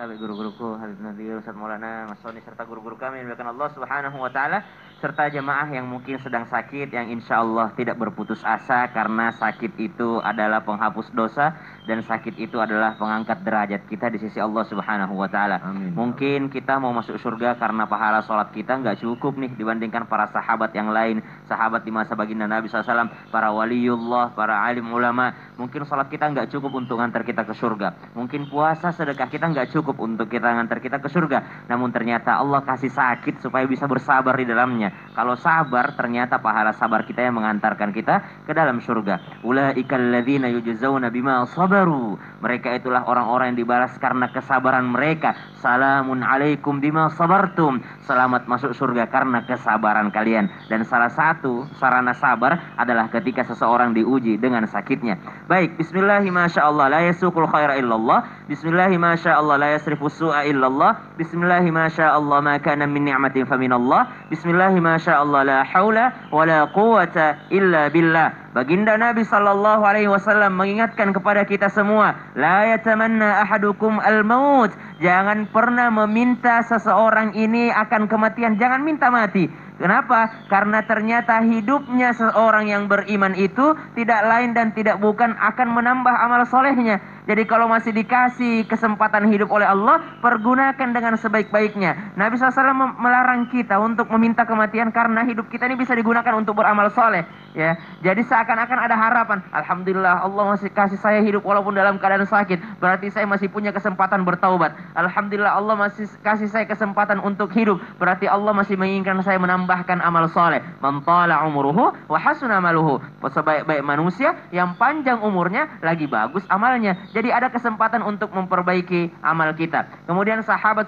sahabat guru-guruku, Habib Nabil, Ustaz Maulana, Mas Soni, serta guru-guru kami yang dimuliakan Allah Subhanahu wa taala, serta jemaah yang mungkin sedang sakit, yang insya Allah tidak berputus asa karena sakit itu adalah penghapus dosa dan sakit itu adalah pengangkat derajat kita di sisi Allah Subhanahu wa taala. Mungkin kita mau masuk surga karena pahala sholat kita nggak cukup nih dibandingkan para sahabat yang lain, sahabat di masa baginda Nabi SAW, para waliullah, para alim ulama. Mungkin sholat kita nggak cukup untuk ngantar kita ke surga. Mungkin puasa sedekah kita nggak cukup untuk kita ngantar kita ke surga. Namun ternyata Allah kasih sakit supaya bisa bersabar di dalamnya. Kalau sabar, ternyata pahala sabar kita yang mengantarkan kita ke dalam surga. Ulaikal ladzina yujzauna bima sabaru. Mereka itulah orang-orang yang dibalas karena kesabaran mereka. Salamun alaikum bima sabartum. Selamat masuk surga karena kesabaran kalian. Dan salah satu sarana sabar adalah ketika seseorang diuji dengan sakitnya. Baik, bismillahi masyaallah la yasuqul khaira illallah. Bismillahi masyaallah la yasrifus su'a illallah. Bismillahi masyaallah ma kana min ni'matin faminallah. Bismillahi masyaallah la haula wala quwata illa billah. Baginda Nabi sallallahu alaihi wasallam mengingatkan kepada kita semua, la yatamanna ahadukum al-maut. Jangan pernah meminta seseorang ini akan kematian, jangan minta mati. Kenapa? Karena ternyata hidupnya seorang yang beriman itu tidak lain dan tidak bukan akan menambah amal solehnya. Jadi kalau masih dikasih kesempatan hidup oleh Allah, pergunakan dengan sebaik-baiknya. Nabi SAW melarang kita untuk meminta kematian karena hidup kita ini bisa digunakan untuk beramal soleh. Ya, jadi seakan-akan ada harapan. Alhamdulillah Allah masih kasih saya hidup walaupun dalam keadaan sakit. Berarti saya masih punya kesempatan bertaubat. Alhamdulillah Allah masih kasih saya kesempatan untuk hidup. Berarti Allah masih menginginkan saya menambahkan amal soleh. Man tala umuruhu wa hasuna amaluhu. Sebaik-baik manusia yang panjang umurnya lagi bagus amalnya. Jadi ada kesempatan untuk memperbaiki amal kita. Kemudian sahabat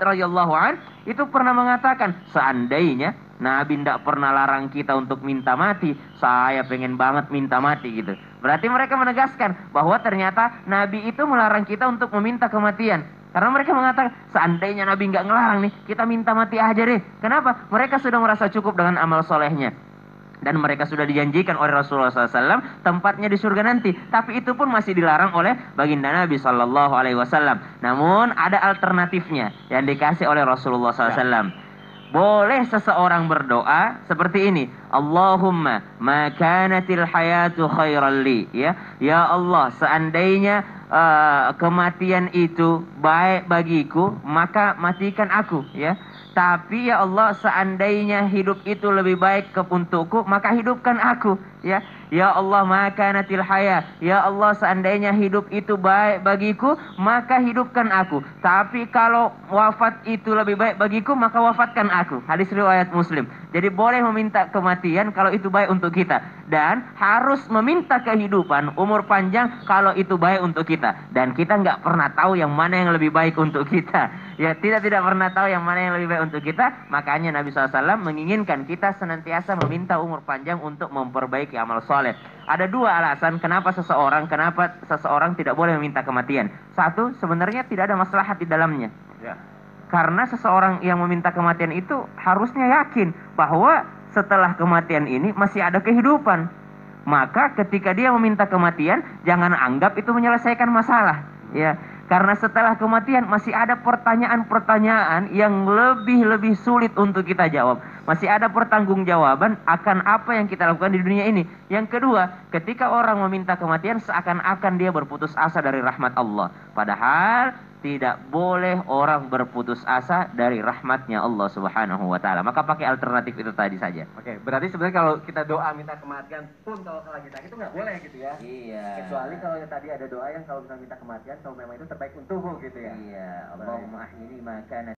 radhiyallahu an itu pernah mengatakan, seandainya Nabi tidak pernah larang kita untuk minta mati, saya pengen banget minta mati gitu. Berarti mereka menegaskan bahwa ternyata Nabi itu melarang kita untuk meminta kematian. Karena mereka mengatakan, seandainya Nabi nggak ngelarang nih, kita minta mati aja deh. Kenapa? Mereka sudah merasa cukup dengan amal solehnya. Dan mereka sudah dijanjikan oleh Rasulullah SAW tempatnya di surga nanti. Tapi itu pun masih dilarang oleh baginda Nabi SAW. Namun ada alternatifnya yang dikasih oleh Rasulullah SAW. Boleh seseorang berdoa seperti ini. Allahumma ma kanatil hayatu khairan li. Ya Allah, seandainya kematian itu baik bagiku, maka matikan aku. Tapi ya Allah, seandainya hidup itu lebih baik untukku, maka hidupkan aku. Ya Allah, maka natil haya. Ya Allah, seandainya hidup itu baik bagiku, maka hidupkan aku. Tapi kalau wafat itu lebih baik bagiku, maka wafatkan aku. Hadis riwayat Muslim. Jadi boleh meminta kematian kalau itu baik untuk kita. Dan harus meminta kehidupan, umur panjang kalau itu baik untuk kita. Dan kita nggak pernah tahu yang mana yang lebih baik untuk kita. Tidak pernah tahu yang mana yang lebih baik untuk kita. Makanya Nabi SAW menginginkan kita senantiasa meminta umur panjang untuk memperbaiki amal soleh. Ada dua alasan kenapa seseorang tidak boleh meminta kematian. Satu, sebenarnya tidak ada maslahat di dalamnya. Karena seseorang yang meminta kematian itu harusnya yakin bahwa setelah kematian ini masih ada kehidupan. Maka ketika dia meminta kematian, jangan anggap itu menyelesaikan masalah. Karena setelah kematian masih ada pertanyaan-pertanyaan yang lebih sulit untuk kita jawab. Masih ada pertanggungjawaban akan apa yang kita lakukan di dunia ini. Yang kedua, ketika orang meminta kematian seakan-akan dia berputus asa dari rahmat Allah. Padahal tidak boleh orang berputus asa dari rahmatnya Allah Subhanahu wa ta'ala. Maka pakai alternatif itu tadi saja. Oke, berarti sebenarnya kalau kita doa minta kematian pun kalau lagi sakit itu nggak boleh gitu ya? Iya. Kecuali kalau tadi ada doa yang kalau misalnya minta kematian, kalau memang itu terbaik untukmu gitu ya? Iya. Allahumma ahyini ma kana